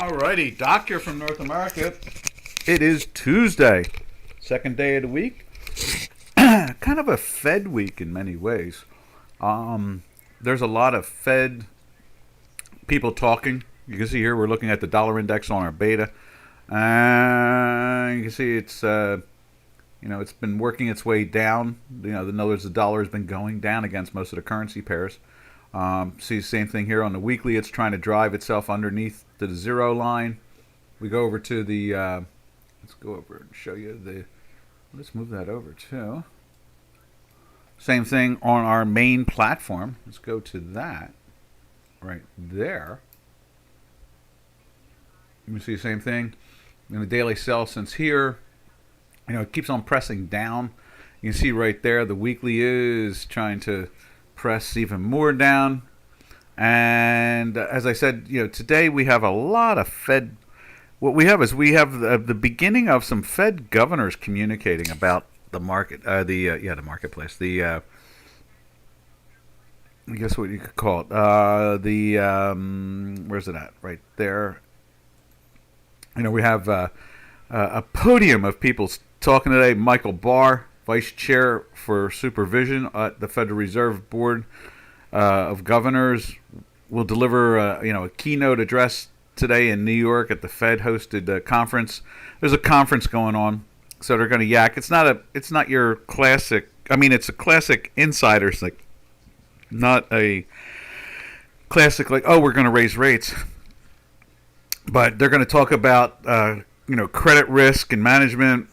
Alrighty, Doc here from North America. It is Tuesday, second day of the week. Kind of a Fed week in many ways. There's a lot of Fed people talking. You can see here we're looking at the dollar index on our beta. You can see it's it's been working its way down. In other words, the dollar has been going down against most of the currency pairs. See the same thing here on the weekly. It's trying to drive itself underneath to the zero line. We go over to the, let's go over and show you the, let's move that over too. Same thing on our main platform. Let's go to that right there. You see the same thing in the daily sell since here. It keeps on pressing down. You can see right there the weekly is trying to press even more down. And as I said, today we have a lot of Fed. What we have is the beginning of some Fed governors communicating about the market, the marketplace. I guess what you could call it. Where's it at? Right there. We have a podium of people talking today. Michael Barr, Vice Chair for Supervision at the Federal Reserve Board of Governors, will deliver a keynote address today in New York at the Fed-hosted conference. There's a conference going on, so they're going to yak. It's not your classic. I mean, it's a classic insiders, like not a classic like, oh, we're going to raise rates. But they're going to talk about credit risk and management.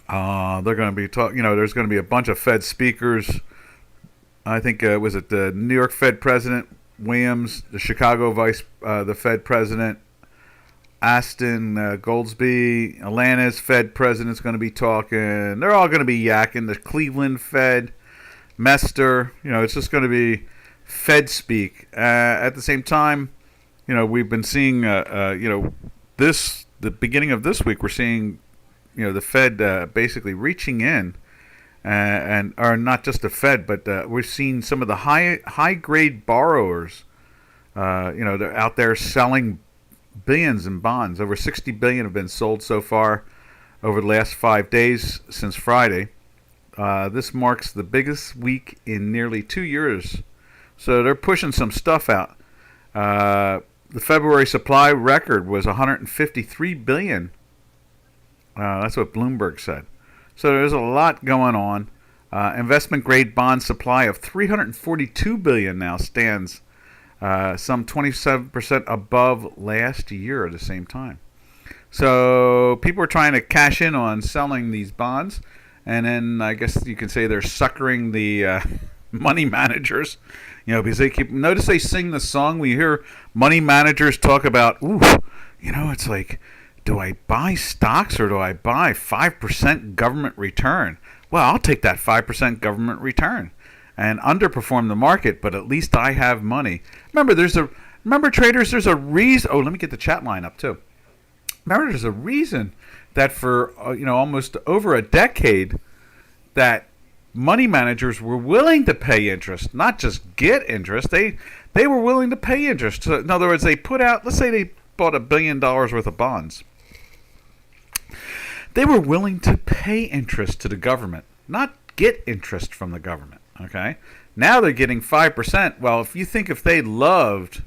They're going to be there's going to be a bunch of Fed speakers. I think was it the New York Fed President Williams, the Chicago the Fed President Aston Goldsby, Atlanta's Fed President's going to be talking. They're all going to be yakking. The Cleveland Fed, Mester. It's just going to be Fed speak. At the same time, we've been seeing the beginning of this week. We're seeing the Fed basically reaching in. Or not just the Fed, but we're seeing some of the high grade borrowers. They're out there selling billions in bonds. Over 60 billion have been sold so far over the last 5 days since Friday. This marks the biggest week in nearly 2 years. So they're pushing some stuff out. The February supply record was 153 billion. That's what Bloomberg said. So there's a lot going on. Investment grade bond supply of 342 billion now stands some 27% above last year at the same time. So people are trying to cash in on selling these bonds, and then I guess you can say they're suckering the money managers. Because notice they sing the song. We hear money managers talk about, it's like, do I buy stocks or do I buy 5% government return? Well, I'll take that 5% government return and underperform the market, but at least I have money. Remember traders, there's a reason. Oh, let me get the chat line up too. Remember, there's a reason that for almost over a decade that money managers were willing to pay interest, not just get interest. They were willing to pay interest. So in other words, they put out, let's say they bought $1 billion worth of bonds. They were willing to pay interest to the government, not get interest from the government. Okay, now they're getting 5%. Well, if you think they loved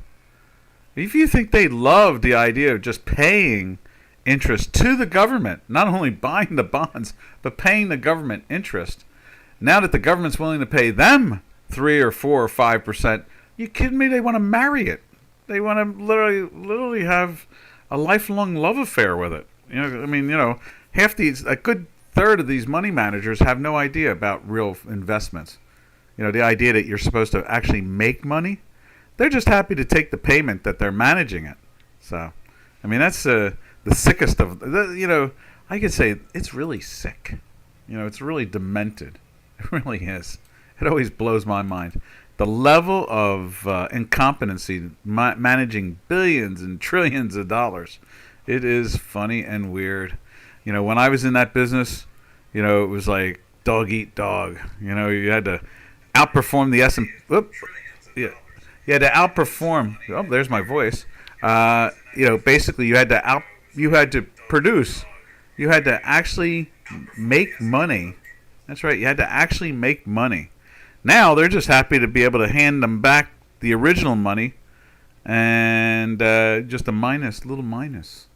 the idea of just paying interest to the government, not only buying the bonds but paying the government interest, now that the government's willing to pay them 3 or 4 or 5%, you kidding me? They want to marry it. They want to literally have a lifelong love affair with it. A good third of these money managers have no idea about real investments. The idea that you're supposed to actually make money. They're just happy to take the payment that they're managing it. So, that's the sickest of, I could say it's really sick. It's really demented. It really is. It always blows my mind. The level of incompetency managing billions and trillions of dollars. It is funny and weird. When I was in that business, it was like dog eat dog. You had to outperform the S&P. Yeah, you had to outperform. Oh, there's my voice. Basically you had to produce, you had to actually make money. That's right, you had to actually make money. Now they're just happy to be able to hand them back the original money and just a little minus,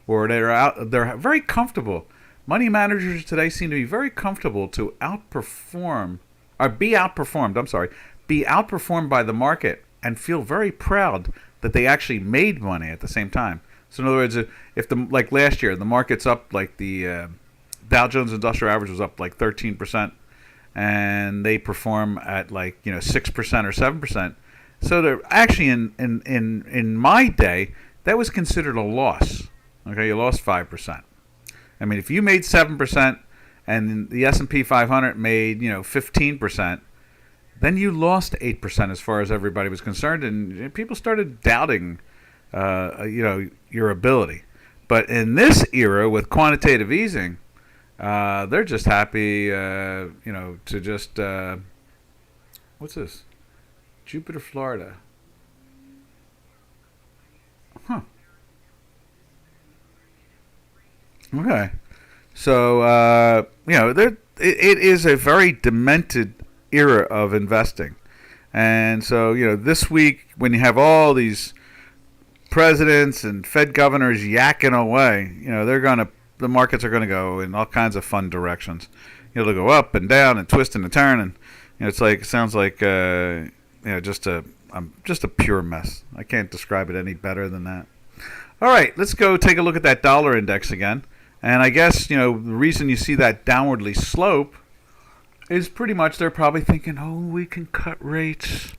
or they're very comfortable. Money managers today seem to be very comfortable to outperform or be outperformed. I'm sorry, be outperformed by the market and feel very proud that they actually made money at the same time. So in other words, if the like last year the market's up, like the Dow Jones Industrial Average was up like 13%, and they perform at like 6% or 7%. So they're actually in my day that was considered a loss. Okay, you lost 5%. I mean, if you made 7% and the S&P 500 made 15%, then you lost 8% as far as everybody was concerned, and people started doubting your ability. But in this era with quantitative easing, they're just happy to just what's this? Jupiter, Florida. Huh. Okay. So, it is a very demented era of investing. And so, this week when you have all these presidents and Fed governors yakking away, the markets are going to go in all kinds of fun directions. They'll go up and down and twist and turn, and it sounds like just a pure mess. I can't describe it any better than that. All right, let's go take a look at that dollar index again. And I guess, the reason you see that downwardly slope is pretty much they're probably thinking, oh, we can cut rates.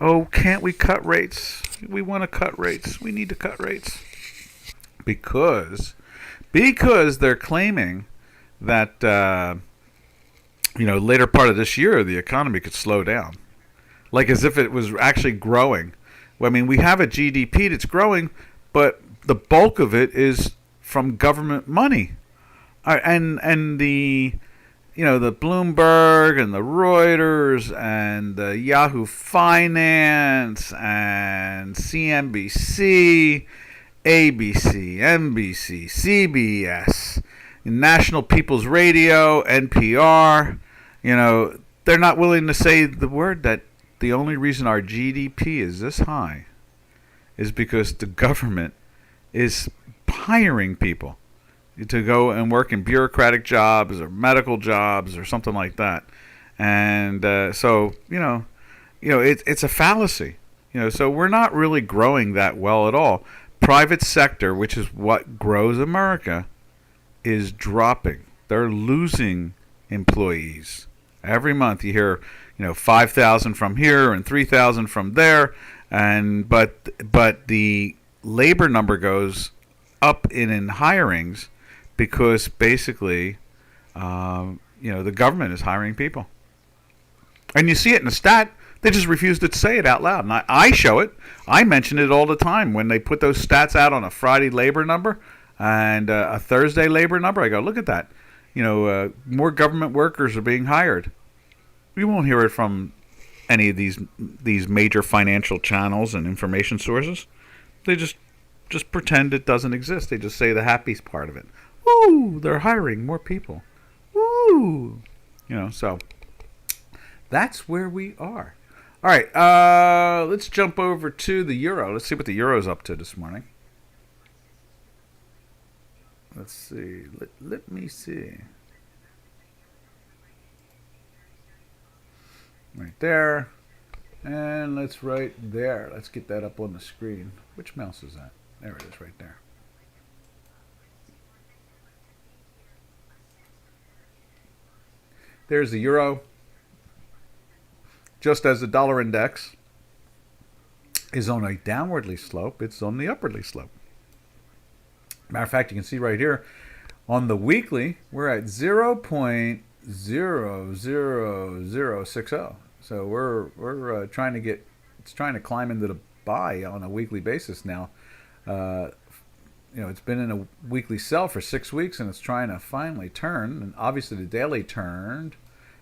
Oh, can't we cut rates? We want to cut rates. We need to cut rates. Because they're claiming that, later part of this year, the economy could slow down. Like as if it was actually growing. I mean, we have a GDP that's growing, but the bulk of it is from government money, and the the Bloomberg and the Reuters and the Yahoo Finance and CNBC, ABC, NBC, CBS, National People's Radio, NPR. They're not willing to say the word that the only reason our GDP is this high is because the government is hiring people to go and work in bureaucratic jobs or medical jobs or something like that. And so it's a fallacy. So we're not really growing that well at all. Private sector, which is what grows America, is dropping. They're losing employees. Every month you hear 5,000 from here and 3,000 from there, but the labor number goes up in hirings because basically the government is hiring people. And you see it in the stat. They just refuse to say it out loud. And I show it. I mention it all the time when they put those stats out on a Friday labor number and a Thursday labor number. I go, look at that. More government workers are being hired. We won't hear it from any of these major financial channels and information sources. They just pretend it doesn't exist. They just say the happy part of it. Woo! They're hiring more people. Woo! So that's where we are. All right, let's jump over to the euro. Let's see what the euro's up to this morning. Let's see. Let me see. Right there. And let's right there. Let's get that up on the screen. Which mouse is that? There it is right there. There's the euro. Just as the dollar index is on a downwardly slope, it's on the upwardly slope. Matter of fact, you can see right here on the weekly, we're at 0.00060. So we're trying to climb into the buy on a weekly basis now. It's been in a weekly sell for 6 weeks, and it's trying to finally turn. And obviously the daily turned.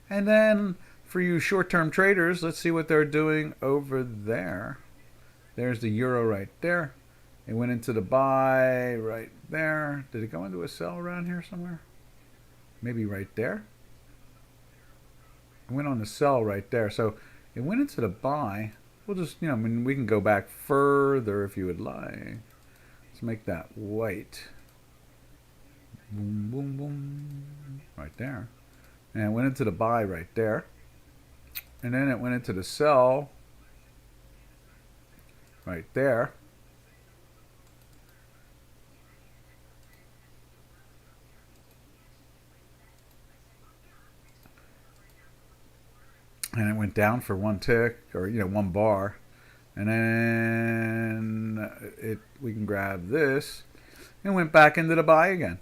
And then for you short-term traders, let's see what they're doing over there. There's the euro right there. It went into the buy right there. Did it go into a sell around here somewhere? Maybe right there. It went on the sell right there. So it went into the buy. We'll just, I mean, we can go back further if you would like. Let's make that white. Boom, boom, boom. Right there. And it went into the buy right there. And then it went into the sell right there. And it went down for one tick, or one bar, and then we can grab this and went back into the buy again.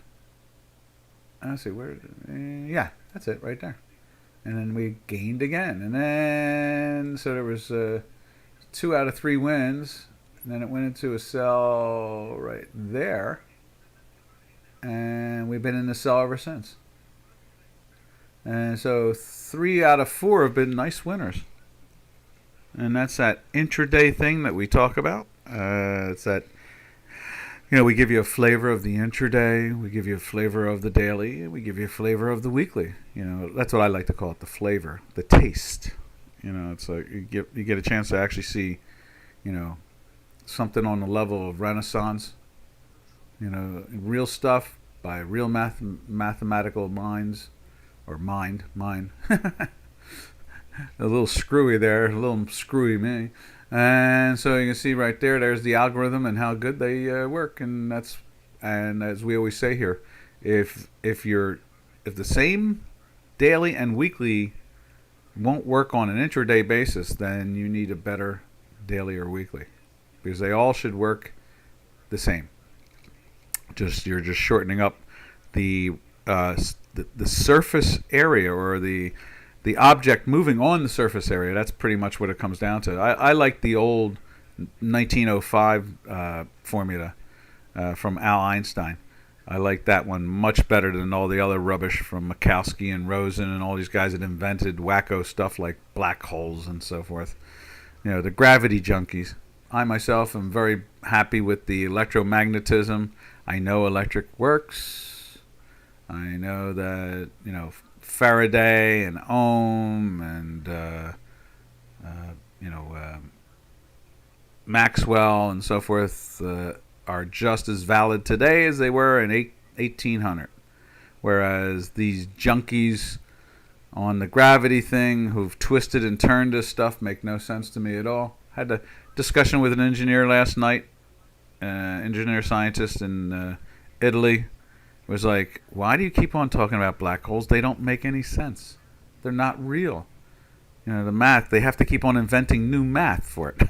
Let's see where, yeah, that's it right there. And then we gained again, and then so there was 2 out of 3 wins, and then it went into a sell right there, and we've been in the sell ever since. And so 3 out of 4 have been nice winners. And that's that intraday thing that we talk about. It's that, we give you a flavor of the intraday. We give you a flavor of the daily. We give you a flavor of the weekly. That's what I like to call it, the flavor, the taste. It's like you get a chance to actually see, something on the level of Renaissance. Real stuff by real mathematical minds. Or mine. A little screwy there, a little screwy me. And so you can see right there, there's the algorithm and how good they work. And as we always say here, if the same daily and weekly won't work on an intraday basis, then you need a better daily or weekly, because they all should work the same. You're just shortening up the surface area, or the object moving on the surface area. That's pretty much what it comes down to. I like the old 1905 formula from Al Einstein. I like that one much better than all the other rubbish from Minkowski and Rosen and all these guys that invented wacko stuff like black holes and so forth. The gravity junkies. I myself am very happy with the electromagnetism. I know electric works. I know that, Faraday and Ohm and, Maxwell and so forth are just as valid today as they were in 1800. Whereas these junkies on the gravity thing who've twisted and turned this stuff make no sense to me at all. Had a discussion with an engineer last night, engineer scientist in Italy. Was like, why do you keep on talking about black holes? They don't make any sense. They're not real. The math, they have to keep on inventing new math for it.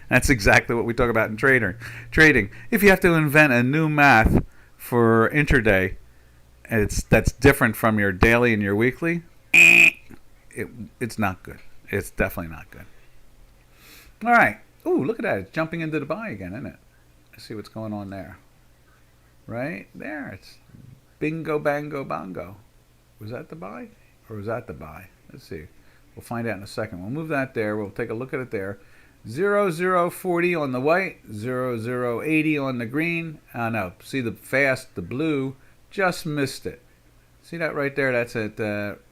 That's exactly what we talk about in trading. If you have to invent a new math for intraday, that's different from your daily and your weekly, it's not good. It's definitely not good. All right. Ooh, look at that. It's jumping into the buy again, isn't it? Let's see what's going on there. Right there, it's bingo, bango, bongo. Was that the buy? Or was that the buy? Let's see. We'll find out in a second. We'll move that there. We'll take a look at it there. 0040 on the white, 0080 on the green. No, see the blue, just missed it. See that right there? That's it.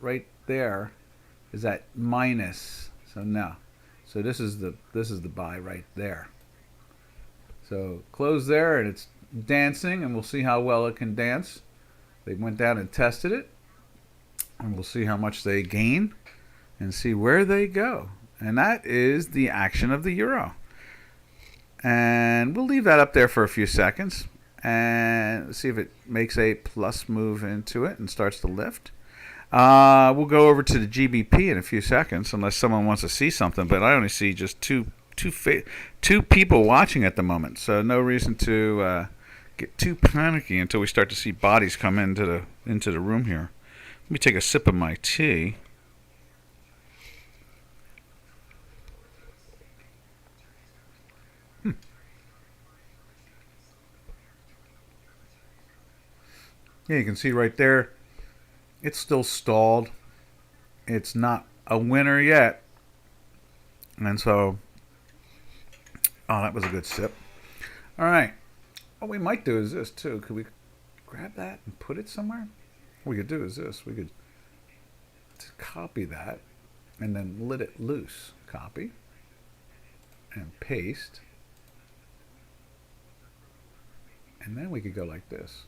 Right there is that minus. So no. So this is the buy right there. So close there, and it's dancing, and we'll see how well it can dance. They went down and tested it, and we'll see how much they gain and see where they go. And that is the action of the euro. And we'll leave that up there for a few seconds and see if it makes a plus move into it and starts to lift. We'll go over to the GBP in a few seconds, unless someone wants to see something, but I only see just two people watching at the moment, so no reason to get too panicky until we start to see bodies come into the room here. Let me take a sip of my tea. Yeah, you can see right there, it's still stalled. It's not a winner yet. And so, oh, that was a good sip. All right. What we might do is this too. Could we grab that and put it somewhere? What we could do is this. We could copy that and then let it loose. Copy and paste. And then we could go like this.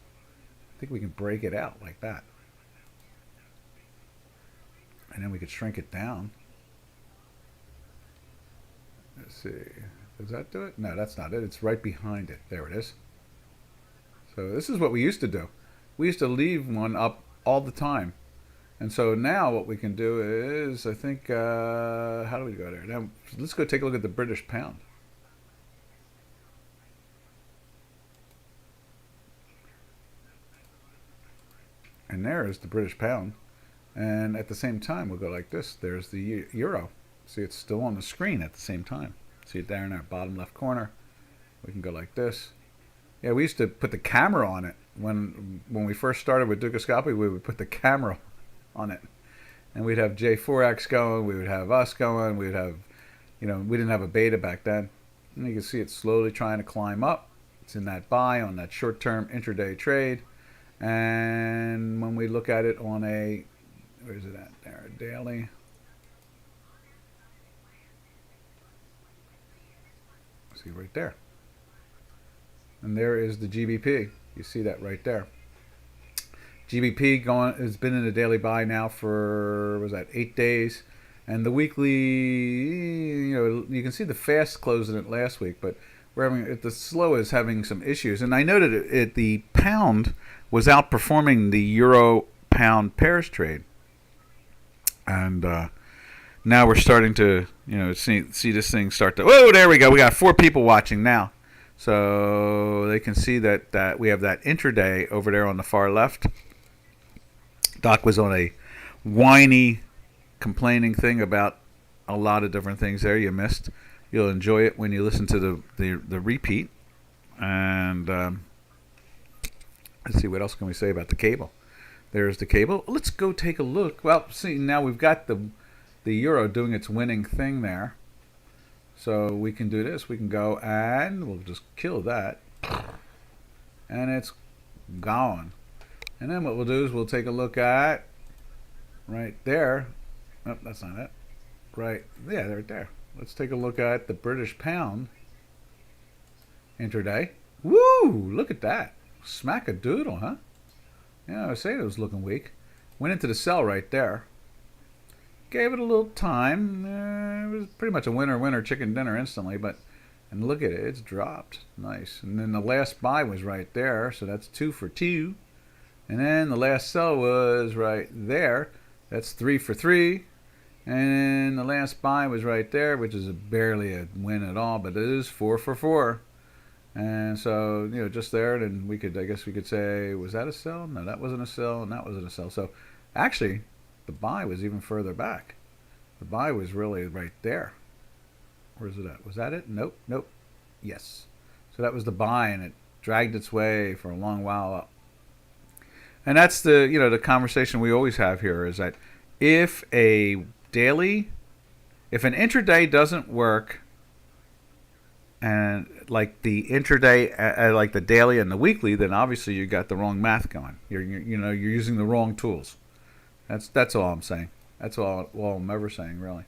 I think we can break it out like that. And then we could shrink it down. Let's see. Does that do it? No, that's not it. It's right behind it. There it is. So this is what we used to do. We used to leave one up all the time. And so now what we can do is, I think, how do we go there? Now, let's go take a look at the British pound. And there is the British pound. And at the same time, we'll go like this. There's the euro. See, it's still on the screen at the same time. See it there in our bottom left corner. We can go like this. Yeah, we used to put the camera on it. When we first started with Ducoscopy, we would put the camera on it. And we'd have J4X going. We would have us going. We would have, we didn't have a beta back then. And you can see it slowly trying to climb up. It's in that buy on that short-term intraday trade. And when we look at it on a, where's it at there, a daily. See right there. And there is the GBP. You see that right there. GBP has been in a daily buy now for, was that 8 days? And the weekly, you can see the fast closing it last week, but we're having, the slow is having some issues. And I noted the pound was outperforming the euro pound pairs trade. And now we're starting to, see this thing start to, oh, there we go. We got 4 people watching now. So they can see that we have that intraday over there on the far left. Doc was on a whiny, complaining thing about a lot of different things there you missed. You'll enjoy it when you listen to the repeat. And let's see, what else can we say about the cable? There's the cable. Let's go take a look. Well, see, now we've got the euro doing its winning thing there. So we can do this. We can go and we'll just kill that. And it's gone. And then what we'll do is we'll take a look at right there. Nope, that's not it. Right, yeah, right there. Let's take a look at the British pound intraday. Woo! Look at that. Smack-a-doodle, huh? Yeah, I was saying it was looking weak. Went into the sell right there. Gave it a little time. It was pretty much a winner chicken dinner instantly, and look at it, it's dropped. Nice. And then the last buy was right there, so that's 2 for 2. And then the last sell was right there. That's 3 for 3. And the last buy was right there, which is barely a win at all, but it is 4 for 4. And so, just there, and I guess we could say, was that a sell? No, that wasn't a sell, and that wasn't a sell. So actually, the buy was even further back. The buy was really right there. Where's it at? Was that it? Nope. Yes. So that was the buy, and it dragged its way for a long while up. And that's the conversation we always have here is that if an intraday doesn't work, and like the intraday, like the daily and the weekly, then obviously you got the wrong math going. You're using the wrong tools. That's all I'm saying. That's all I'm ever saying, really.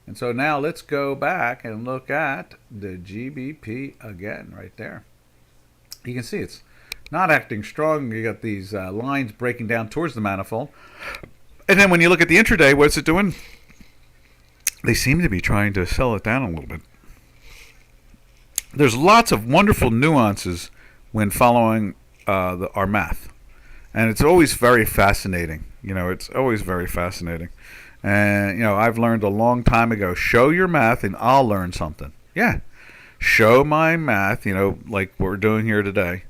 And so now let's go back and look at the GBP again right there. You can see it's not acting strong. You got these lines breaking down towards the manifold. And then when you look at the intraday, what's it doing? They seem to be trying to sell it down a little bit. There's lots of wonderful nuances when following our math. And it's always very fascinating. It's always very fascinating. And, I've learned a long time ago, show your math and I'll learn something. Yeah. Show my math, like what we're doing here today.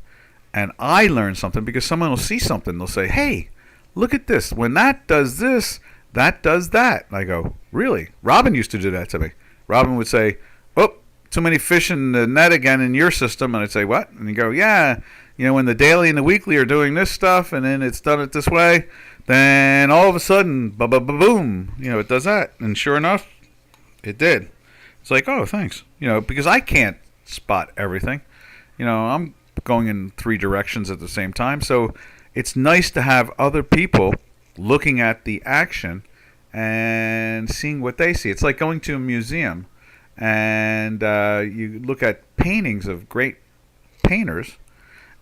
And I learn something because someone will see something. They'll say, hey, look at this. When that does this, that does that. And I go, really? Robin used to do that to me. Robin would say, oh, too many fish in the net again in your system. And I'd say, what? And you go, yeah. When the daily and the weekly are doing this stuff and then it's done it this way, then all of a sudden, boom, it does that. And sure enough, it did. It's like, oh, thanks. Because I can't spot everything. I'm going in three directions at the same time. So it's nice to have other people looking at the action and seeing what they see. It's like going to a museum and you look at paintings of great painters,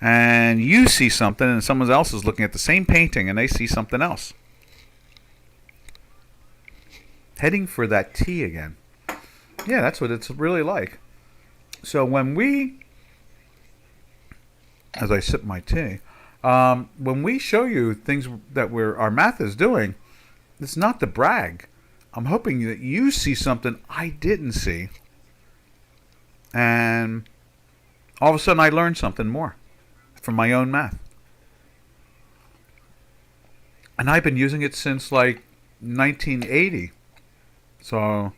and you see something and someone else is looking at the same painting and they see something else. Heading for that tea again. Yeah, that's what it's really like. So when we, as I sip my tea, when we show you things that our math is doing, it's not to brag. I'm hoping that you see something I didn't see, and all of a sudden I learned something more from my own math. And I've been using it since like 1980, or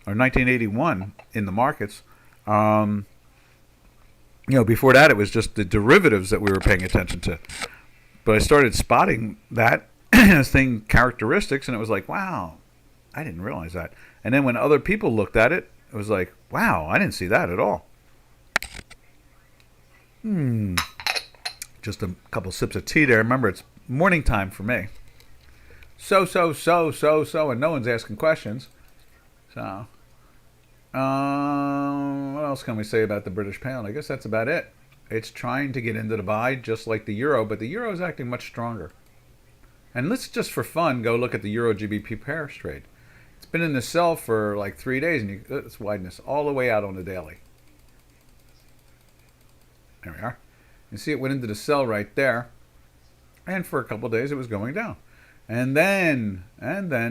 1981 in the markets. Before that it was just the derivatives that we were paying attention to. But I started spotting that thing characteristics, and it was like, wow, I didn't realize that. And then when other people looked at it, it was like, wow, I didn't see that at all. Just a couple sips of tea there. Remember, it's morning time for me. So, and no one's asking questions. So, what else can we say about the British pound? I guess that's about it. It's trying to get into the buy, just like the euro, but the euro is acting much stronger. And let's just for fun go look at the euro GBP pairs trade. It's been in the sell for like 3 days, and let's widen this all the way out on the daily. There we are. You see it went into the sell right there, and for a couple of days it was going down. And then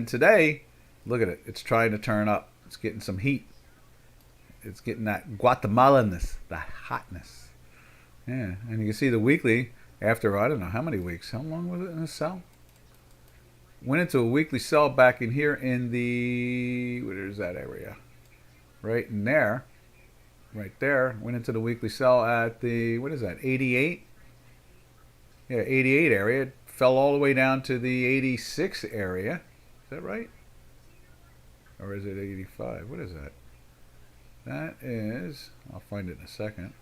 today, look at it. It's trying to turn up. It's getting some heat. It's getting that Guatemalan-ness, the hotness. Yeah, and you can see the weekly after, I don't know how many weeks. How long was it in the sell? Went into a weekly sell back in here in the, where's that area? Right in there. Right there. Went into the weekly sell at the, 88? Yeah, 88 area. It fell all the way down to the 86 area. Is that right? Or is it 85? What is that? That is, I'll find it in a second.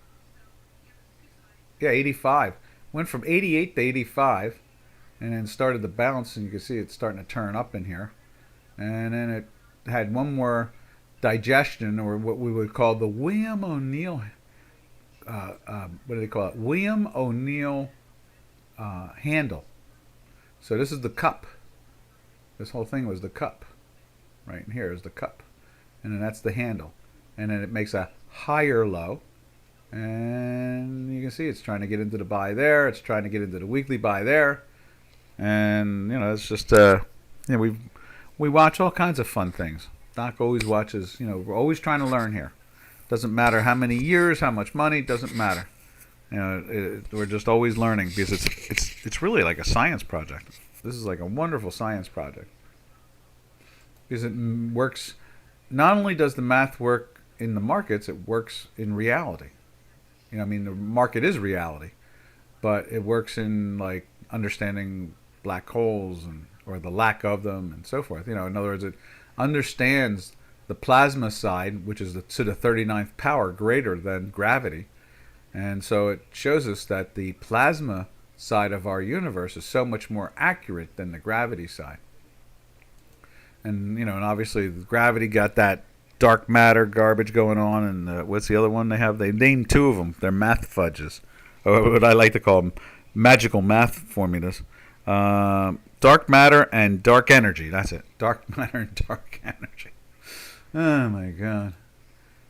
Yeah, 85. Went from 88 to 85, and then started to bounce, and you can see it's starting to turn up in here. And then it had one more digestion, or what we would call the William O'Neill, what do they call it? William O'Neill handle. So this is the cup. This whole thing was the cup. Right in here is the cup. And then that's the handle. And then it makes a higher low. And you can see it's trying to get into the buy there. It's trying to get into the weekly buy there. And, it's just, we watch all kinds of fun things. Doc always watches, we're always trying to learn here. Doesn't matter how many years, how much money, doesn't matter. We're just always learning, because it's really like a science project. This is like a wonderful science project. Because it works, not only does the math work in the markets, it works in reality. The market is reality, but it works in like understanding black holes or the lack of them and so forth. In other words, it understands the plasma side, which is to the 39th power greater than gravity. And so it shows us that the plasma side of our universe is so much more accurate than the gravity side. And, and obviously the gravity got that dark matter garbage going on. And what's the other one they have? They named two of them. They're math fudges. Or what I like to call them, magical math formulas. Dark matter and dark energy. That's it. Dark matter and dark energy. Oh, my God.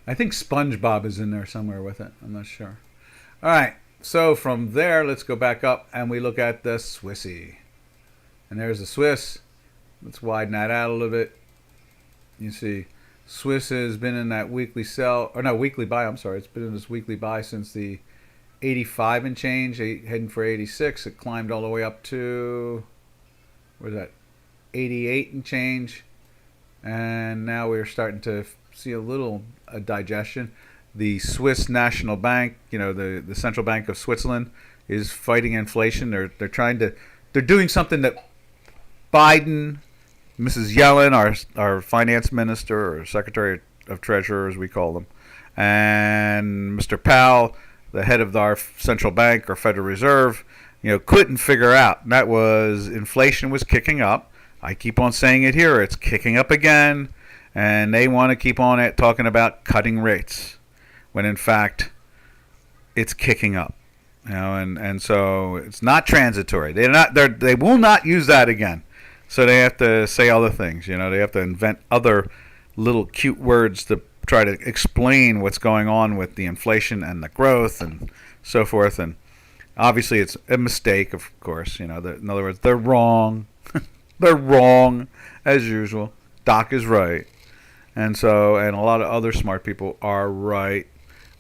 I think SpongeBob is in there somewhere with it. I'm not sure. All right. So from there, let's go back up and we look at the Swissy. And there's the Swiss. Let's widen that out a little bit. You see, Swiss has been in that weekly sell, or no, weekly buy, I'm sorry. It's been in this weekly buy since the 85 and change, heading for 86. It climbed all the way up to, where's that, 88 and change. And now we're starting to see a little digestion. The Swiss National Bank, the Central Bank of Switzerland, is fighting inflation. They're doing something that Biden, Mrs. Yellen, our finance minister or secretary of treasurer, as we call them, and Mr. Powell, the head of our central bank or Federal Reserve, couldn't figure out. And that was inflation was kicking up. I keep on saying it here. It's kicking up again. And they want to keep on it talking about cutting rates when in fact it's kicking up. And so it's not transitory. They will not use that again. So they have to say other things. They have to invent other little cute words to try to explain what's going on with the inflation and the growth and so forth. And obviously it's a mistake, of course. In other words, they're wrong. They're wrong as usual. Doc is right. And a lot of other smart people are right.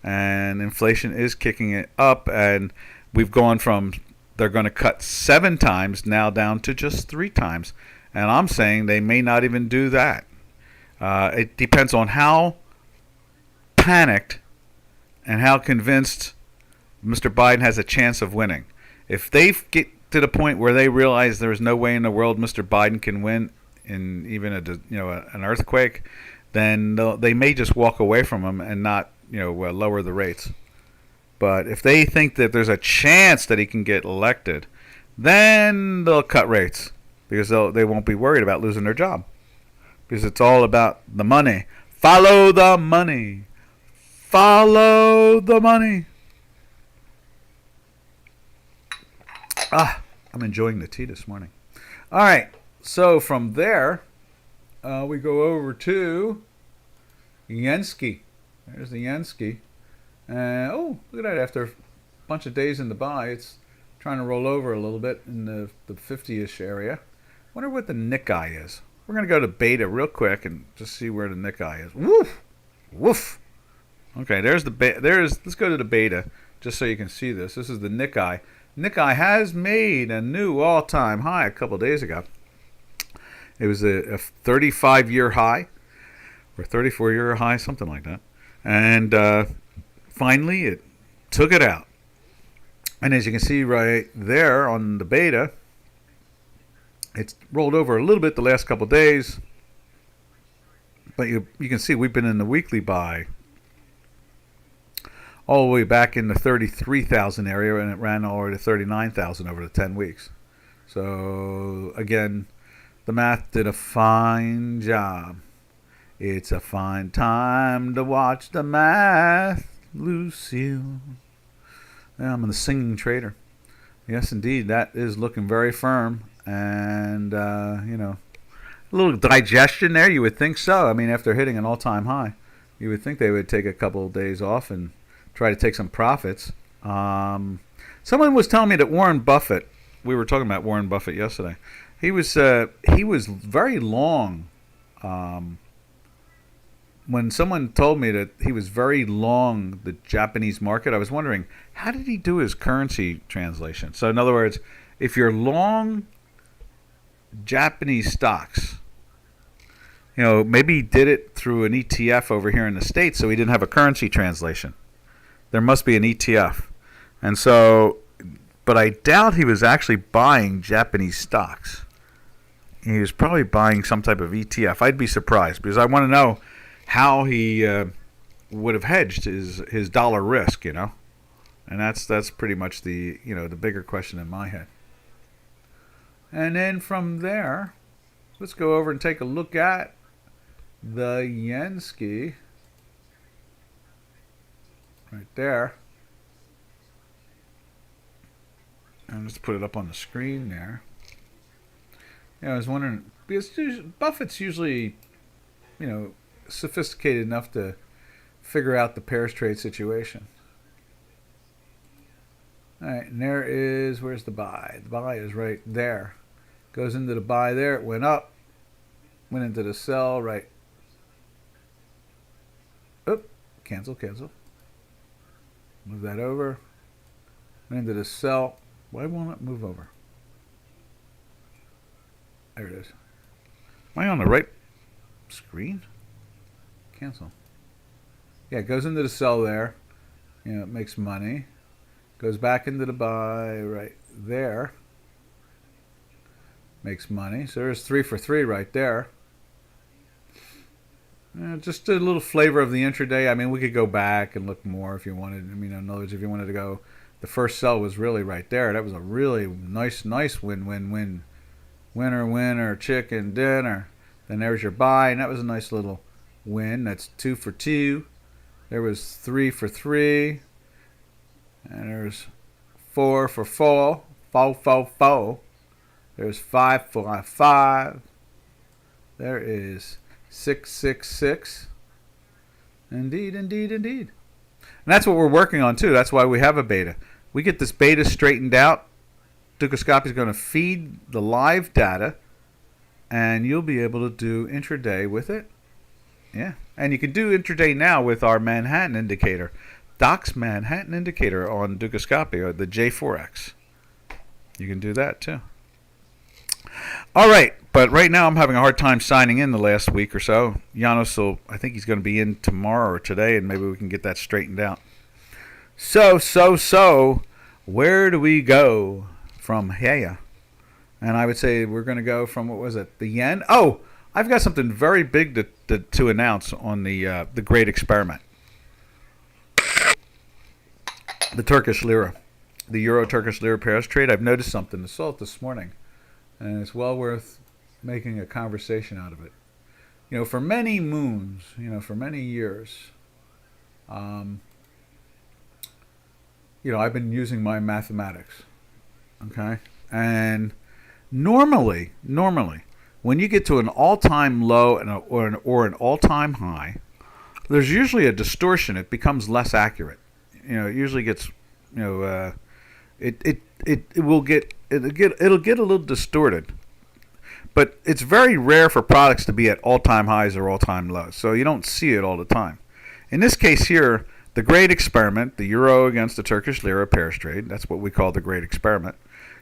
And inflation is kicking it up, and we've gone from they're going to cut 7 times now down to just 3 times. And I'm saying they may not even do that. It depends on how panicked and how convinced Mr. Biden has a chance of winning. If they get to the point where they realize there is no way in the world Mr. Biden can win in even an earthquake, then they may just walk away from him and not lower the rates. But if they think that there's a chance that he can get elected, then they'll cut rates because they won't be worried about losing their job, because it's all about the money. Follow the money. Follow the money. I'm enjoying the tea this morning. All right, so from there, we go over to Yenski. There's the Yenski. Look at that. After a bunch of days in the buy, it's trying to roll over a little bit in the 50-ish area. Wonder what the Nikkei is. We're going to go to beta real quick and just see where the Nikkei is. Woof! Woof! Okay, let's go to the beta just so you can see this. This is the Nikkei. Nikkei has made a new all-time high a couple days ago. It was a 35-year high or 34-year high, something like that. And finally, it took it out. And as you can see right there on the beta, it's rolled over a little bit the last couple days. But you can see we've been in the weekly buy all the way back in the 33,000 area, and it ran all the way to 39,000 over the 10 weeks. So, again, the math did a fine job. It's a fine time to watch the math, Lucille. Yeah, I'm the singing trader. Yes, indeed, that is looking very firm. And, a little digestion there, you would think so. I mean, after hitting an all-time high, you would think they would take a couple of days off and try to take some profits. Someone was telling me that Warren Buffett, we were talking about Warren Buffett yesterday, he was very long. When someone told me that he was very long the Japanese market, I was wondering, how did he do his currency translation? So in other words, if you're long Japanese stocks, maybe he did it through an ETF over here in the States, so he didn't have a currency translation. There must be an ETF. And so, but I doubt he was actually buying Japanese stocks. He was probably buying some type of ETF. I'd be surprised, because I want to know how he would have hedged his dollar risk, and that's pretty much the the bigger question in my head. And then from there, let's go over and take a look at the Yenski right there. And let's put it up on the screen there. I was wondering, because Buffett's usually, sophisticated enough to figure out the pairs trade situation. All right, and where's the buy? The buy is right there. Goes into the buy there. It went up. Went into the sell right. Oop, cancel. Move that over. Went into the sell. Why won't it move over? There it is. Am I on the right screen? Cancel. Yeah, it goes into the sell there. It makes money. Goes back into the buy right there. Makes money. So there's 3 for 3 right there. Just a little flavor of the intraday. I mean, we could go back and look more if you wanted. I mean, in other words, if you wanted to go, the first sell was really right there. That was a really nice win. Winner, chicken dinner. Then there's your buy, and that was a nice little win. That's 2 for 2. There was 3 for 3. And there's 4 for 4. 4, 4, 4. There's 5 for 5. There is 6, 6, 6. Indeed. And that's what we're working on, too. That's why we have a beta. We get this beta straightened out. Ducoscopy is going to feed the live data, and you'll be able to do intraday with it. Yeah. And you can do intraday now with our Manhattan indicator. Doc's Manhattan indicator on Ducoscopy, or the J4X. You can do that, too. All right, but right now I'm having a hard time signing in the last week or so. Janos I think he's going to be in tomorrow or today, and maybe we can get that straightened out. So, where do we go from here? And I would say we're going to go from, what was it, the yen? Oh, I've got something very big to announce on the great experiment. The Turkish lira, the Euro-Turkish lira pairs trade. I've noticed something. I saw it this morning, and it's well worth making a conversation out of it. For many moons, for many years, I've been using my mathematics, okay? And normally, when you get to an all-time low or an all-time high, there's usually a distortion. It becomes less accurate. It usually gets, it'll get a little distorted. But it's very rare for products to be at all-time highs or all-time lows, so you don't see it all the time. In this case here, the great experiment, the euro against the Turkish lira pairs trade, that's what we call the great experiment,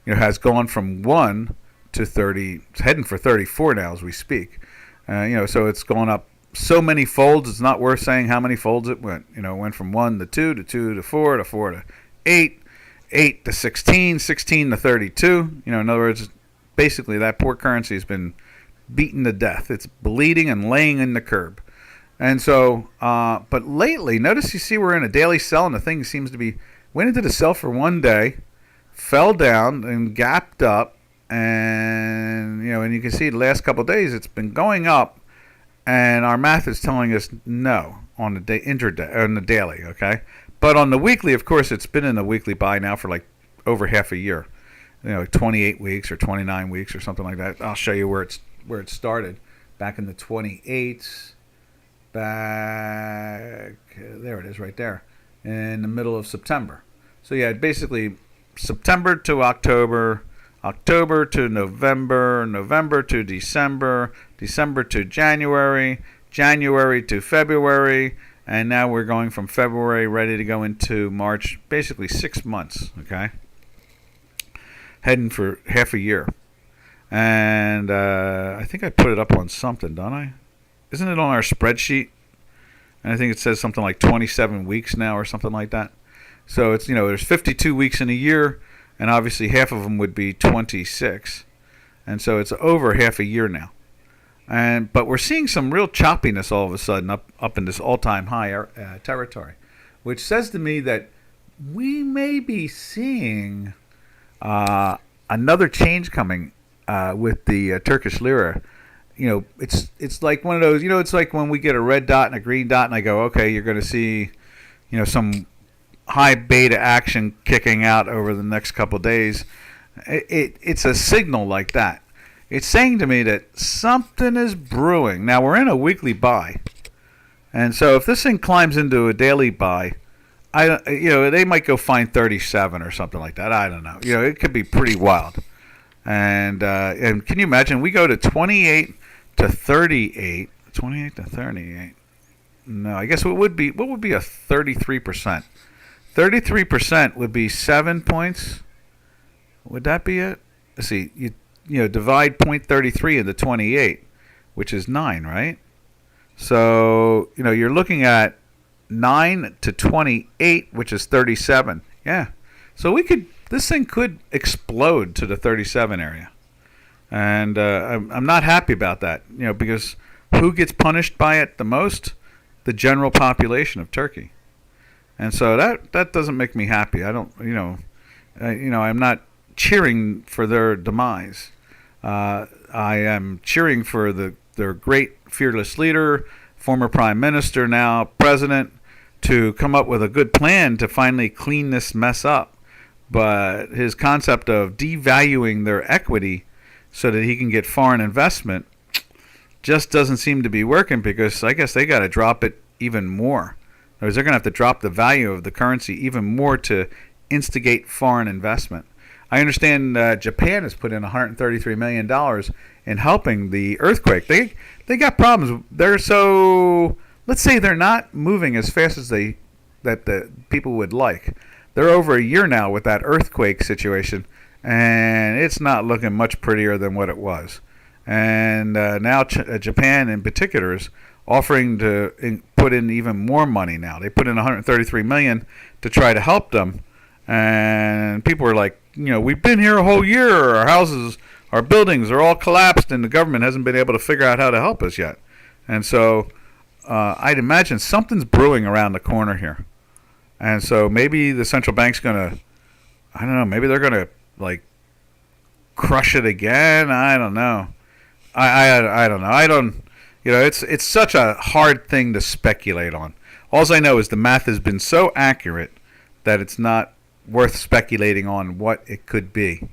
has gone from 1 to 30, it's heading for 34 now as we speak. So it's gone up so many folds, it's not worth saying how many folds it went. It went from 1 to 2 to 2 to 4 to 4 to 8, 8 to 16, 16 to 32. In other words, basically that poor currency has been beaten to death. It's bleeding and laying in the curb. And so, but lately, notice you see we're in a daily sell, and the thing seems to be, went into the sell for one day, fell down and gapped up, and and you can see the last couple of days it's been going up, and our math is telling us no on the day intraday on the daily, okay? But on the weekly, of course, it's been in the weekly buy now for like over half a year, 28 weeks or 29 weeks or something like that. I'll show you where it started back in the 28s. Back there it is right there in the middle of September. So yeah, basically September to October, October to November, November to December, December to January, January to February, and now we're going from February ready to go into March, basically 6 months, okay? Heading for half a year. And I think I put it up on something, don't I? Isn't it on our spreadsheet? And I think it says something like 27 weeks now or something like that. So it's, there's 52 weeks in a year, and obviously half of them would be 26. And so it's over half a year now. But we're seeing some real choppiness all of a sudden up in this all-time high territory, which says to me that we may be seeing another change coming with the Turkish lira. It's like one of those, it's like when we get a red dot and a green dot, and I go, okay, you're going to see, some high beta action kicking out over the next couple of days. It's a signal like that. It's saying to me that something is brewing. Now, we're in a weekly buy. And so if this thing climbs into a daily buy, they might go find 37 or something like that. I don't know. It could be pretty wild. And can you imagine? We go to 28 to 38. 28 to 38. No, I guess what would be a 33%? 33% would be 7 points. Would that be it? Let's see. Divide 0.33 into 28, which is 9, right? So, you're looking at 9 to 28, which is 37. Yeah. So this thing could explode to the 37 area. And I'm not happy about that, because Who gets punished by it the most? The general population of Turkey. And so that doesn't make me happy. I don't, I'm not cheering for their demise. I am cheering for their great fearless leader, former prime minister, now president, to come up with a good plan to finally clean this mess up. But his concept of devaluing their equity so that he can get foreign investment just doesn't seem to be working, because I guess they got to drop it even more. Or they're going to have to drop the value of the currency even more to instigate foreign investment. I understand Japan has put in $133 million in helping the earthquake. They got problems. Let's say they're not moving as fast as the people would like. They're over a year now with that earthquake situation, and it's not looking much prettier than what it was. And now Japan in particular is offering to put in even more money now. They put in $133 million to try to help them, and people are like, we've been here a whole year. Our houses, our buildings are all collapsed, and the government hasn't been able to figure out how to help us yet. And so I'd imagine something's brewing around the corner here. And so maybe the central bank's going to, I don't know, maybe they're going to like crush it again. I don't know. I don't know. It's such a hard thing to speculate on. All I know is the math has been so accurate that it's not worth speculating on what it could be.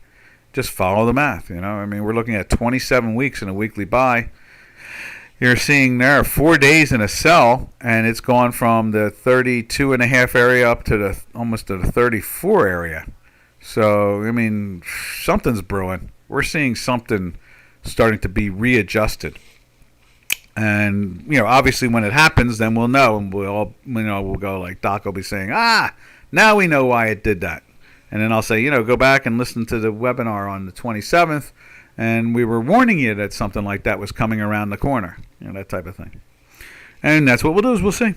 Just follow the math, we're looking at 27 weeks in a weekly buy. You're seeing there are 4 days in a sell, and it's gone from the 32.5 area up to almost to the 34 area. So, something's brewing. We're seeing something starting to be readjusted. And, obviously when it happens, then we'll know, and we'll go like Doc will be saying, now we know why it did that. And then I'll say, go back and listen to the webinar on the 27th, and we were warning you that something like that was coming around the corner, that type of thing. And that's what we'll do, is we'll see.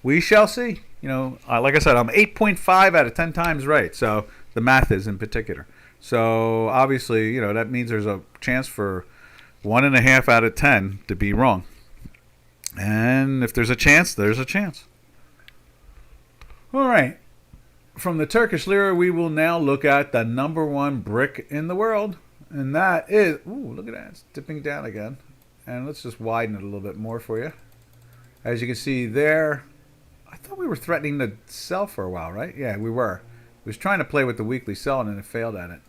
We shall see. Like I said, I'm 8.5 out of 10 times right. So the math is in particular. So obviously, that means there's a chance for 1.5 out of 10 to be wrong. And if there's a chance, there's a chance. All right. From the Turkish lira, we will now look at the number one brick in the world. And that is, look at that. It's dipping down again. And let's just widen it a little bit more for you. As you can see there, I thought we were threatening to sell for a while, right? Yeah, we were. We was trying to play with the weekly sell, and it failed at it.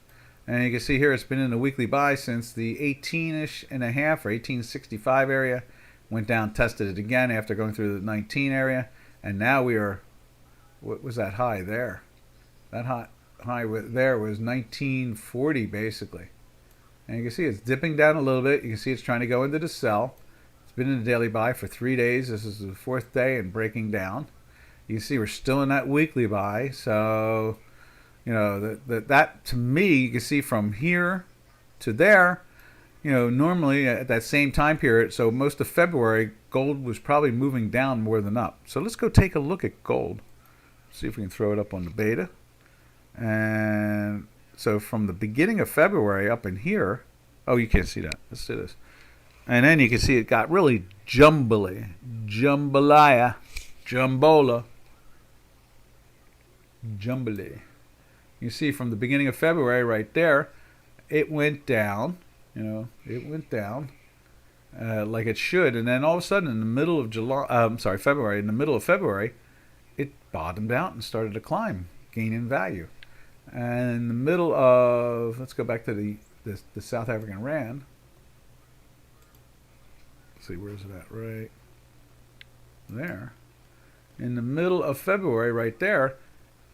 And you can see here it's been in the weekly buy since the 18-ish and a half or 1865 area. Went down, tested it again after going through the 19 area. And now we are, what was that high there? That high there was 1940 basically. And you can see it's dipping down a little bit. You can see it's trying to go into the sell. It's been in the daily buy for 3 days. This is the fourth day and breaking down. You can see we're still in that weekly buy. So, that to me, you can see from here to there, normally at that same time period, so most of February, gold was probably moving down more than up. So let's go take a look at gold. See if we can throw it up on the beta. And so from the beginning of February up in here, you can't see that. Let's do this. And then you can see it got really jambola. You see from the beginning of February right there, it went down. Like it should. And then all of a sudden in the middle of February, in the middle of February, it bottomed out and started to climb, gaining value. And in the middle of, let's go back to the South African Rand. Let's see, where's it at? Right there. In the middle of February, right there,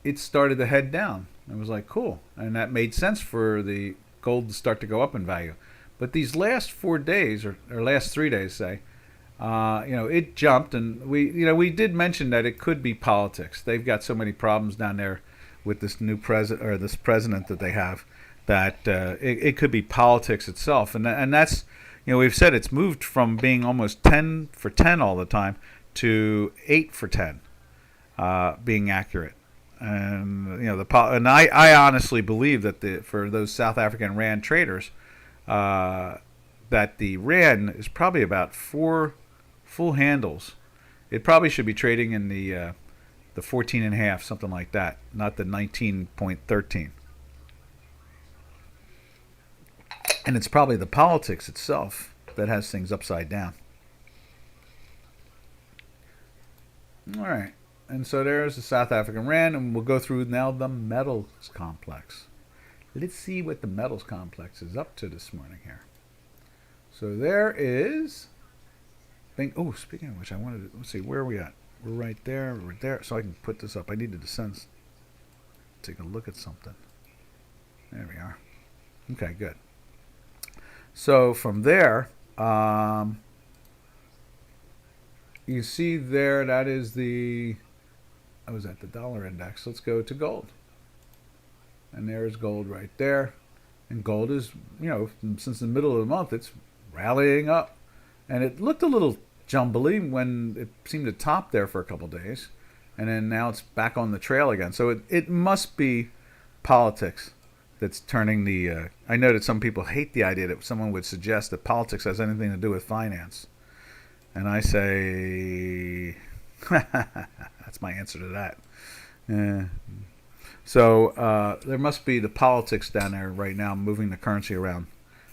it started to head down. It was like, cool. And that made sense for the gold to start to go up in value. But these last 4 days, or last 3 days, say, it jumped. And we did mention that it could be politics. They've got so many problems down there with this new president that they have, that it could be politics itself. And that's, we've said it's moved from being almost 10 for 10 all the time to 8 for 10 being accurate. And I honestly believe that for those South African Rand traders, that the RAN is probably about 4 full handles. It probably should be trading in the 14 and a half, something like that, not the 19.13. And it's probably the politics itself that has things upside down. All right. And so there's the South African Rand, and we'll go through now the metals complex. Let's see what the metals complex is up to this morning here. So there is... Oh, speaking of which, I wanted to... Let's see, where are we at? We're right there. We're there. So I can put this up. I needed to take a look at something. There we are. Okay, good. So from there... you see there, that is the... I was at the dollar index. Let's go to gold. And there's gold right there. And gold is, since the middle of the month, it's rallying up. And it looked a little jumbly when it seemed to top there for a couple days. And then now it's back on the trail again. So it must be politics that's turning the... I know that some people hate the idea that someone would suggest that politics has anything to do with finance. And I say... that's my answer to that. So there must be the politics down there right now moving the currency around,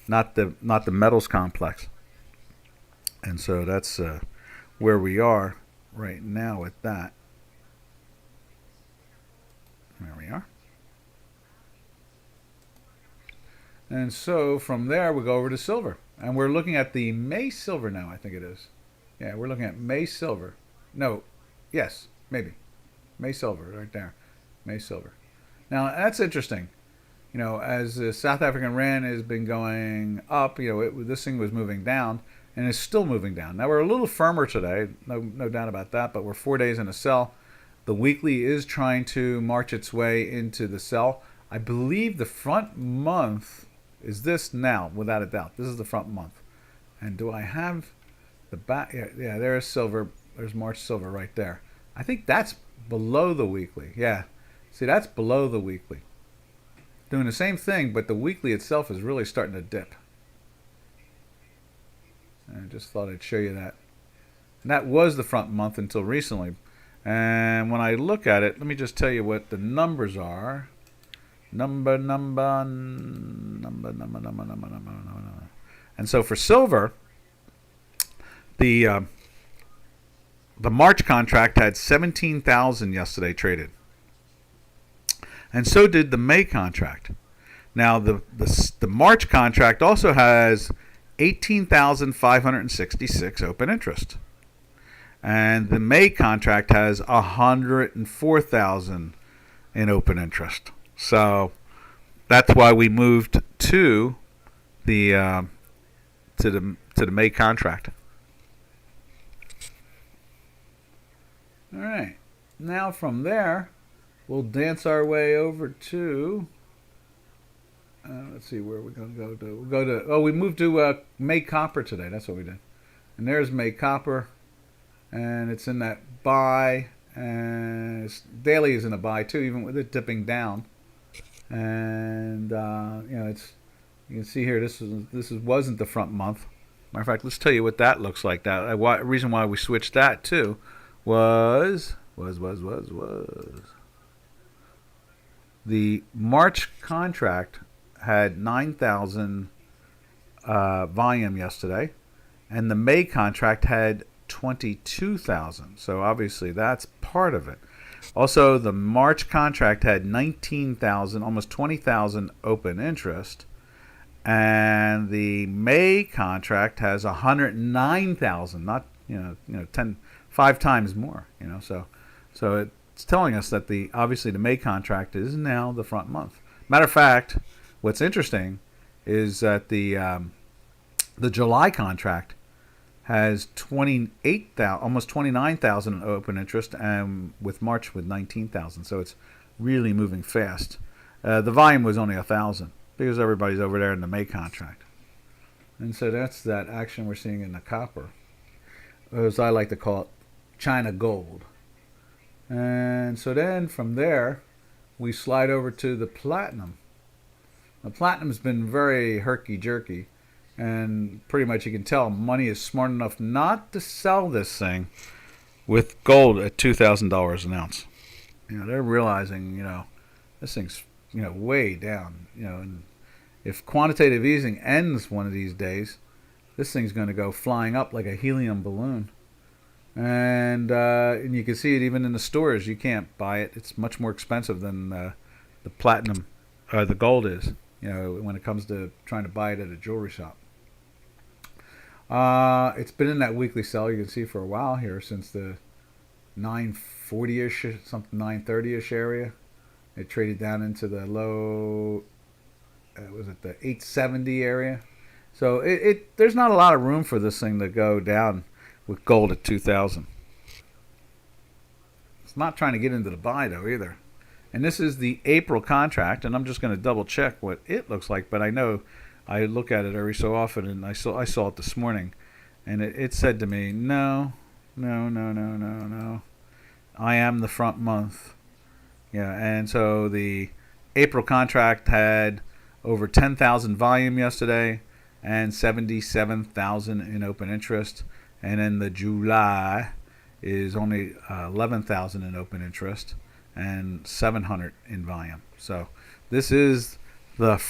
not the metals complex. And so that's where we are right now with that. There we are. And so from there we go over to silver. And we're looking at the May silver now, I think it is. Yeah, we're looking at May silver. No, yes, maybe. May silver, right there. May silver. Now, that's interesting. As the South African Rand has been going up, this thing was moving down, and it's still moving down. Now, we're a little firmer today, no doubt about that, but we're 4 days in a sell. The weekly is trying to march its way into the sell. I believe the front month is this now, without a doubt. This is the front month. And do I have the back? Yeah, there's silver. There's March silver right there. I think that's below the weekly. Yeah. See, that's below the weekly. Doing the same thing, but the weekly itself is really starting to dip. And I just thought I'd show you that. And that was the front month until recently. And when I look at it, let me just tell you what the numbers are. Number. And so for silver, the March contract had 17,000 yesterday traded. And so did the May contract. Now, the March contract also has 18,566 open interest. And the May contract has 104,000 in open interest. So that's why we moved to the May contract. All right. Now from there, we'll dance our way over to. Let's see where we're going to go to. We'll go to. Oh, we moved to May copper today. That's what we did. And there's May copper, and it's in that buy, and daily is in a buy too, even with it dipping down. And it's. You can see here. This wasn't the front month. Matter of fact, let's tell you what that looks like. That reason why we switched that too was the March contract had 9,000 volume yesterday, and the May contract had 22,000. So obviously that's part of it. Also, the March contract had 19,000, almost 20,000 open interest, and the May contract has 109,000. Not 5 times more. So it's telling us that obviously the May contract is now the front month. Matter of fact, what's interesting is that the July contract has 28,000, almost 29,000 in open interest, and with March with 19,000. So it's really moving fast. The volume was only 1,000 because everybody's over there in the May contract. And so that's that action we're seeing in the copper, as I like to call it, China gold. And so then from there, we slide over to the platinum. The platinum's been very herky-jerky. And pretty much you can tell money is smart enough not to sell this thing with gold at $2,000 an ounce. They're realizing, this thing's, way down, and if quantitative easing ends one of these days, this thing's going to go flying up like a helium balloon. And you can see it even in the stores. You can't buy it. It's much more expensive than the platinum or the gold is, when it comes to trying to buy it at a jewelry shop. It's been in that weekly sell, you can see, for a while here, since the 940-ish, something 930-ish area. It traded down into the low, was it the 870 area? So there's not a lot of room for this thing to go down with gold at 2,000. It's not trying to get into the buy though either. And this is the April contract, and I'm just going to double check what it looks like. But I know I look at it every so often, and I saw it this morning, and it said to me, no. I am the front month. Yeah, and so the April contract had over 10,000 volume yesterday and 77,000 in open interest. And then the July is only 11,000 in open interest and 700 in volume. So this is the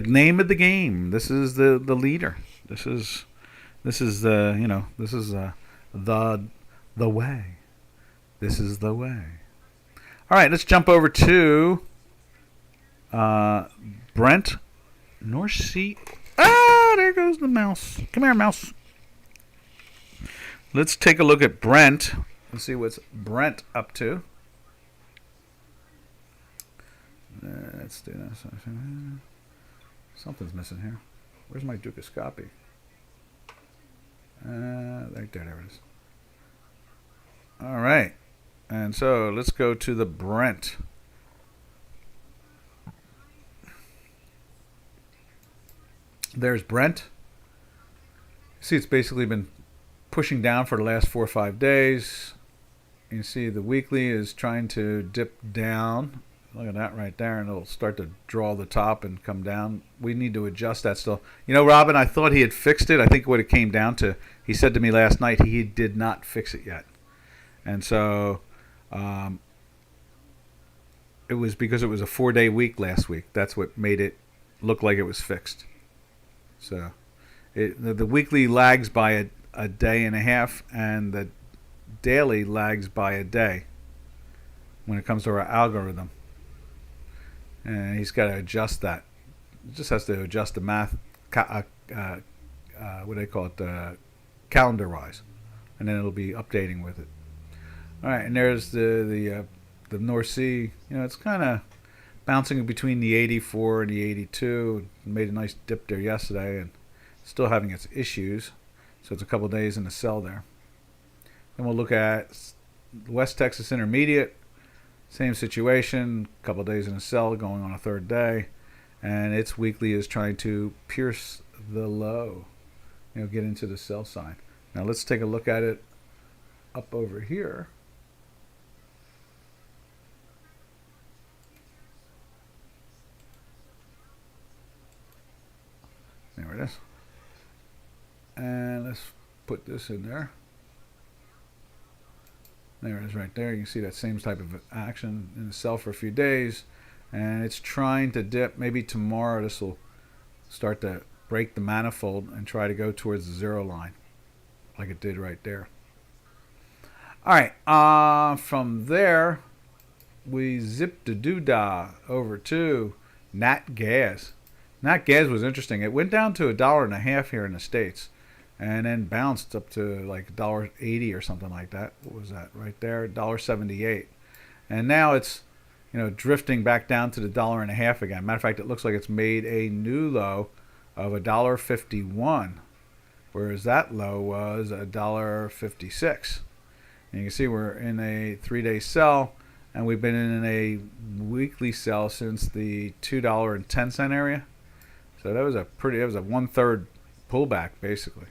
name of the game. This is the leader. This is the way. This is the way. All right, let's jump over to Brent North Sea. There goes the mouse. Come here, mouse. Let's take a look at Brent. Let's see what's Brent up to. Let's do this. Something's missing here. Where's my Dukascopy? There it is. All right. And so let's go to the Brent. There's Brent. See, it's basically been pushing down for the last 4 or 5 days. You see the weekly is trying to dip down. Look at that right there, and it'll start to draw the top and come down. We need to adjust that still. Robin, I thought he had fixed it. I think what it came down to, he said to me last night he did not fix it yet. And so it was because it was a 4-day week last week. That's what made it look like it was fixed. So the weekly lags by a day and a half, and the daily lags by a day when it comes to our algorithm. And he's got to adjust that. He just has to adjust the math, what do they call it, calendar-wise, and then it'll be updating with it. All right, and there's the North Sea. It's kind of bouncing between the 84 and the 82. It made a nice dip there yesterday, and still having its issues. So it's a couple days in the sell there. Then we'll look at West Texas Intermediate. Same situation, a couple days in a sell, going on a third day, and its weekly is trying to pierce the low, get into the sell side. Now let's take a look at it up over here. There it is. And let's put this in there. There it is right there. You can see that same type of action in the sell for a few days. And it's trying to dip. Maybe tomorrow this will start to break the manifold and try to go towards the zero line like it did right there. All right. From there, we zipped the doodah over to Nat Gas. Nat Gas was interesting. It went down to $1.50 here in the States, and then bounced up to like $1.80 or something like that. What was that right there? $1.78. And now it's, drifting back down to the $1.50 again. Matter of fact, it looks like it's made a new low of $1.51, whereas that low was $1.56. And you can see we're in a 3-day sell, and we've been in a weekly sell since the $2.10 area. So that was a 1/3 pullback basically.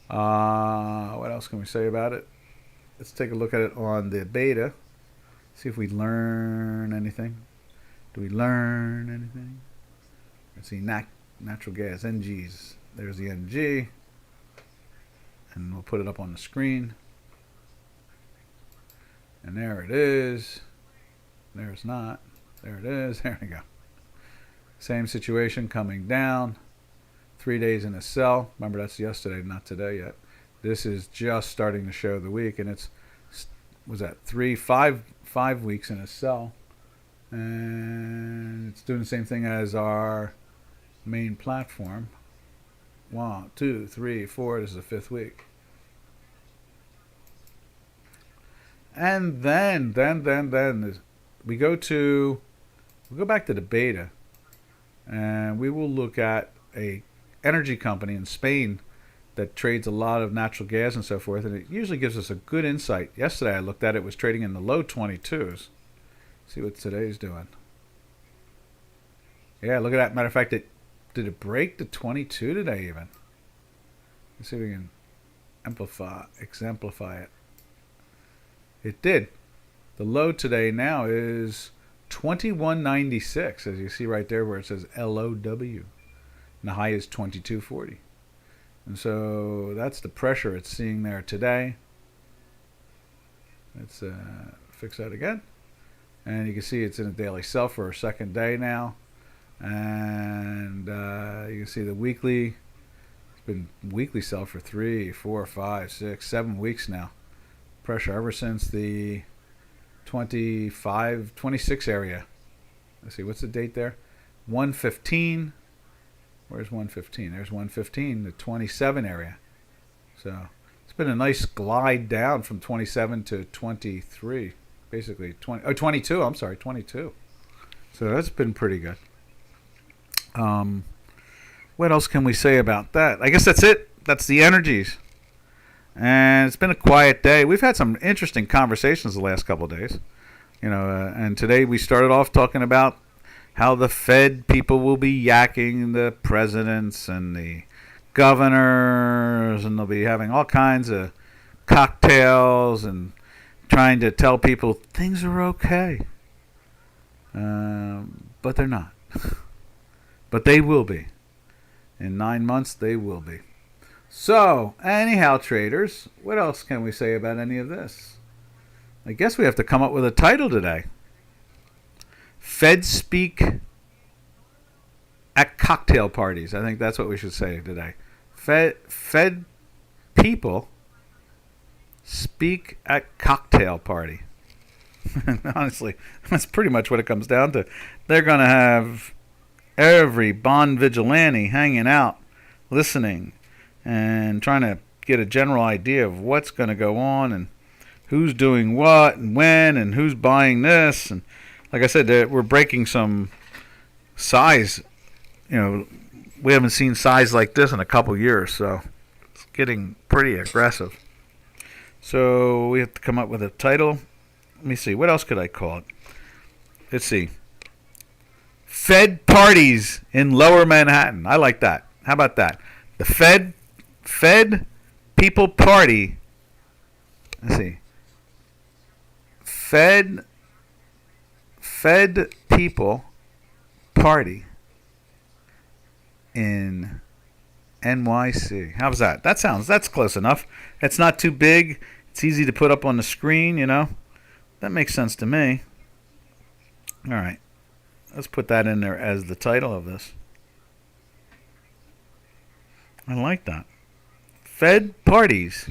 What else can we say about it? Let's take a look at it on the beta. See if we learn anything. Do we learn anything? Let's see, natural gas, NGs. There's the NG. And we'll put it up on the screen. And there it is. There's not. There it is. There we go. Same situation coming down. 3 days in a sell. Remember, that's yesterday, not today yet. This is just starting to show the week, and it's, was that 5 weeks in a sell. And it's doing the same thing as our main platform. 1, 2, 3, 4. This is the 5th week. And then we go back to the beta, and we will look at a energy company in Spain that trades a lot of natural gas and so forth, and it usually gives us a good insight. Yesterday I looked at it, was trading in the low 22s. See what today's doing. Yeah, look at that. Matter of fact, did it break the 22 today even? Let's see if we can exemplify it. It did. The low today now is 21.96, as you see right there where it says LOW. And the high is 22.40. And so that's the pressure it's seeing there today. Let's fix that again. And you can see it's in a daily sell for a second day now. And you can see the weekly, it's been weekly sell for 3, 4, 5, 6, 7 weeks now. Pressure ever since the 26 area. Let's see, what's the date there? 115. Where's 115? There's 115, the 27 area. So it's been a nice glide down from 27 to 23, basically 22. I'm sorry, 22. So that's been pretty good. What else can we say about that? I guess that's it. That's the energies. And it's been a quiet day. We've had some interesting conversations the last couple of days. And today we started off talking about how the Fed people will be yakking the presidents and the governors, and they'll be having all kinds of cocktails and trying to tell people things are okay. But they're not. But they will be. In 9 months, they will be. So, anyhow, traders, what else can we say about any of this? I guess we have to come up with a title today. Fed speak at cocktail parties. I think that's what we should say today. Fed people speak at cocktail party. Honestly, that's pretty much what it comes down to. They're going to have every bond vigilante hanging out, listening, and trying to get a general idea of what's going to go on and who's doing what and when and who's buying this. And like I said, we're breaking some size. We haven't seen size like this in a couple years, so it's getting pretty aggressive. So we have to come up with a title. Let me see. What else could I call it? Let's see. Fed parties in Lower Manhattan. I like that. How about that? The Fed people party. Let's see. Fed people party in NYC. How's that? That's close enough. It's not too big. It's easy to put up on the screen, That makes sense to me. All right. Let's put that in there as the title of this. I like that. Fed parties.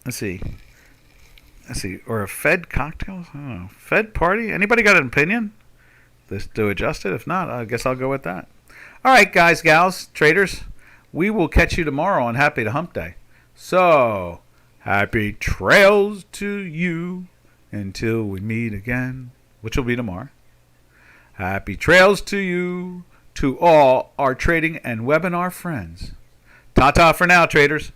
Let's see. Or a Fed cocktails? I don't know. Fed party? Anybody got an opinion to adjust it? If not, I guess I'll go with that. All right, guys, gals, traders. We will catch you tomorrow on Happy to Hump Day. So, happy trails to you until we meet again, which will be tomorrow. Happy trails to you, to all our trading and webinar friends. Ta-ta for now, traders.